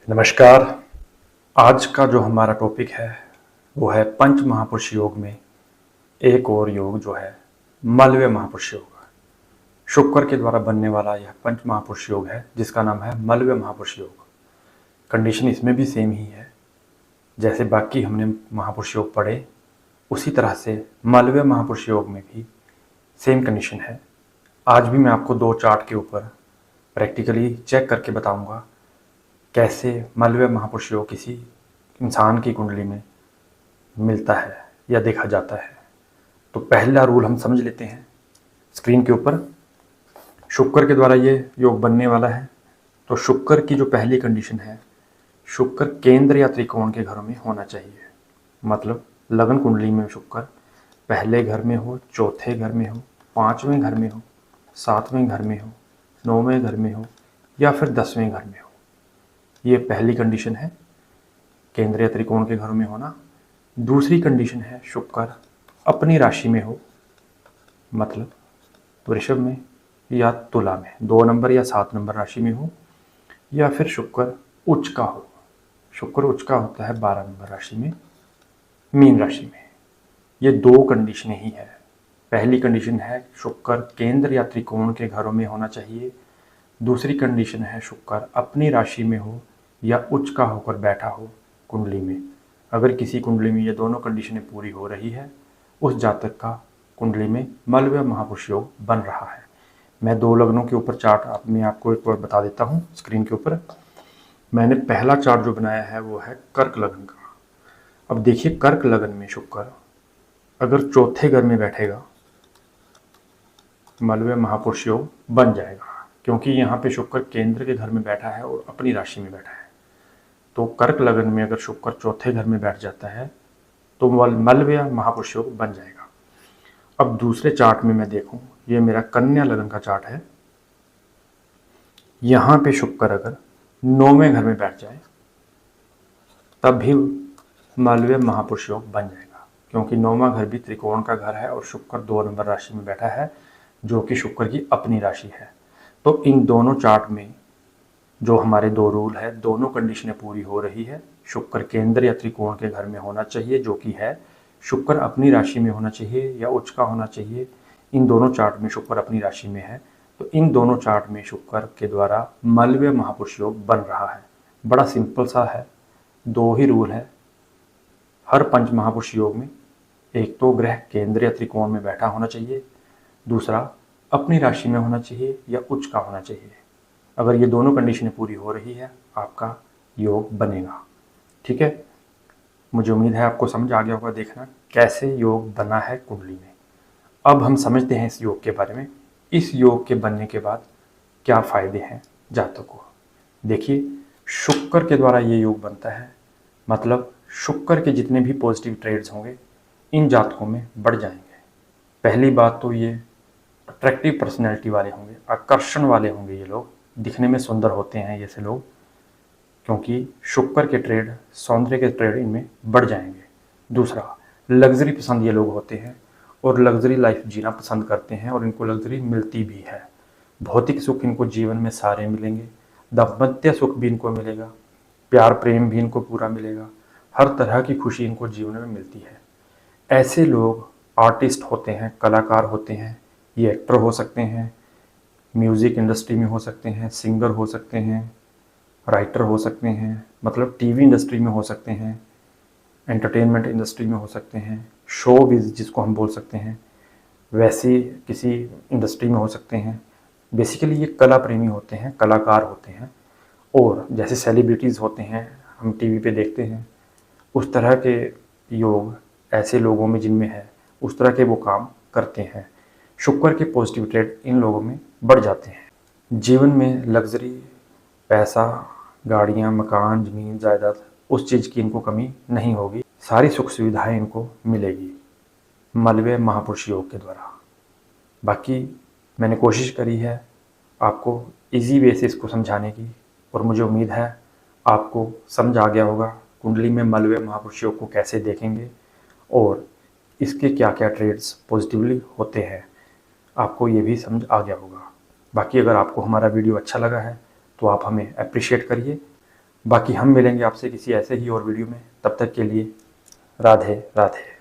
नमस्कार। आज का जो हमारा टॉपिक है वो है पंच महापुरुष योग में एक और योग जो है मलव्य महापुरुष योग। शुक्र के द्वारा बनने वाला यह पंच महापुरुष योग है जिसका नाम है मलव्य महापुरुष योग। कंडीशन इसमें भी सेम ही है, जैसे बाकी हमने महापुरुष योग पढ़े उसी तरह से मलव्य महापुरुष योग में भी सेम कंडीशन है। आज भी मैं आपको दो चार्ट के ऊपर प्रैक्टिकली चेक करके बताऊंगा कैसे मलव्य महापुरुष योग किसी इंसान की कुंडली में मिलता है या देखा जाता है। तो पहला रूल हम समझ लेते हैं स्क्रीन के ऊपर। शुक्र के द्वारा ये योग बनने वाला है, तो शुक्र की जो पहली कंडीशन है, शुक्र केंद्र या त्रिकोण के घरों में होना चाहिए। मतलब लगन कुंडली में शुक्र पहले घर में हो, चौथे घर में हो, पांचवें घर में हो, सातवें घर में हो, नौवें घर में हो या फिर 10वें घर में हो। ये पहली कंडीशन है, केंद्रीय त्रिकोण के घरों में होना। दूसरी कंडीशन है शुक्र अपनी राशि में हो, मतलब वृषभ में या तुला में 2 नंबर या 7 नंबर राशि में हो, या फिर शुक्र उच्च का हो। शुक्र उच्च का होता है 12 नंबर राशि में, मीन राशि में। ये 2 कंडीशन ही है। पहली कंडीशन है शुक्र केंद्र या त्रिकोण के घरों में होना चाहिए। दूसरी कंडीशन है शुक्र अपनी राशि में हो या उच्च का होकर बैठा हो कुंडली में। अगर किसी कुंडली में ये दोनों कंडीशनें पूरी हो रही है, उस जातक का कुंडली में मलव्य महापुरुष योग बन रहा है। मैं 2 लग्नों के ऊपर चार्ट मैं आपको एक बार बता देता हूँ स्क्रीन के ऊपर। मैंने पहला चार्ट जो बनाया है वो है कर्क लग्न का। अब देखिए कर्क लग्न में शुक्र अगर चौथे घर में बैठेगा, मलव्य महापुरुष योग बन जाएगा, क्योंकि यहाँ पे शुक्र केंद्र के घर में बैठा है और अपनी राशि में बैठा है। तो कर्क लगन में अगर शुक्र चौथे घर में बैठ जाता है तो मलव्य महापुरुष योग बन जाएगा। अब दूसरे चार्ट में मैं देखूं, ये मेरा कन्या लगन का चार्ट है। यहाँ पे शुक्र अगर 9वें घर में बैठ जाए तब भी मलव्य महापुरुष योग बन जाएगा, क्योंकि 9वां घर भी त्रिकोण का घर है और शुक्र 2 नंबर राशि में बैठा है जो कि शुक्र की अपनी राशि है। तो इन दोनों चार्ट में जो हमारे 2 रूल है, दोनों कंडीशनें पूरी हो रही है। शुक्र केंद्र या त्रिकोण के घर में होना चाहिए जो कि है, शुक्र अपनी राशि में होना चाहिए या उच्च का होना चाहिए। इन दोनों चार्ट में शुक्र अपनी राशि में है, तो इन दोनों चार्ट में शुक्र के द्वारा मलव्य महापुरुष योग बन रहा है। बड़ा सिंपल सा है, 2 ही रूल है हर पंच महापुरुष योग में। एक तो ग्रह केंद्र या त्रिकोण में बैठा होना चाहिए, दूसरा अपनी राशि में होना चाहिए या उच्च का होना चाहिए। अगर ये दोनों कंडीशनें पूरी हो रही है, आपका योग बनेगा। ठीक है, मुझे उम्मीद है आपको समझ आ गया होगा। देखना कैसे योग बना है कुंडली में। अब हम समझते हैं इस योग के बारे में। इस योग के बनने के बाद क्या फायदे हैं जातकों को। देखिए, शुक्र के द्वारा ये योग बनता है, मतलब शुक्र के जितने भी पॉजिटिव ट्रेड्स होंगे इन जातकों में बढ़ जाएंगे। पहली बात तो ये अट्रैक्टिव पर्सनैलिटी वाले होंगे, आकर्षण वाले होंगे। ये लोग दिखने में सुंदर होते हैं ऐसे लोग, क्योंकि शुक्र के ट्रेड, सौंदर्य के ट्रेड इनमें बढ़ जाएंगे। दूसरा, लग्जरी पसंद ये लोग होते हैं और लग्जरी लाइफ जीना पसंद करते हैं और इनको लग्जरी मिलती भी है। भौतिक सुख इनको जीवन में सारे मिलेंगे, दाम्पत्य सुख भी इनको मिलेगा, प्यार प्रेम भी इनको पूरा मिलेगा, हर तरह की खुशी इनको जीवन में मिलती है। ऐसे लोग आर्टिस्ट होते हैं, कलाकार होते हैं। ये एक्टर हो सकते हैं, म्यूज़िक इंडस्ट्री में हो सकते हैं, सिंगर हो सकते हैं, राइटर हो सकते हैं, मतलब टीवी इंडस्ट्री में हो सकते हैं, एंटरटेनमेंट इंडस्ट्री में हो सकते हैं, शो बिज जिसको हम बोल सकते हैं, वैसी किसी इंडस्ट्री में हो सकते हैं। बेसिकली ये कला प्रेमी होते हैं, कलाकार होते हैं। और जैसे सेलिब्रिटीज़ होते हैं हम टीवी पे देखते हैं, उस तरह के योग ऐसे लोगों में जिनमें है, उस तरह के वो काम करते हैं। शुक्र के पॉजिटिव ट्रेड इन लोगों में बढ़ जाते हैं। जीवन में लग्जरी, पैसा, गाड़ियाँ, मकान, ज़मीन, जायदाद, उस चीज़ की इनको कमी नहीं होगी। सारी सुख सुविधाएं इनको मिलेगी मलव्य महापुरुष योग के द्वारा। बाकी मैंने कोशिश करी है आपको इजी वे से इसको समझाने की, और मुझे उम्मीद है आपको समझ आ गया होगा कुंडली में मलव्य महापुरुष योग को कैसे देखेंगे और इसके क्या क्या ट्रेड्स पॉजिटिवली होते हैं। आपको ये भी समझ आ गया होगा। बाकी अगर आपको हमारा वीडियो अच्छा लगा है तो आप हमें अप्रिशिएट करिए, बाकी हम मिलेंगे आपसे किसी ऐसे ही और वीडियो में, तब तक के लिए राधे राधे।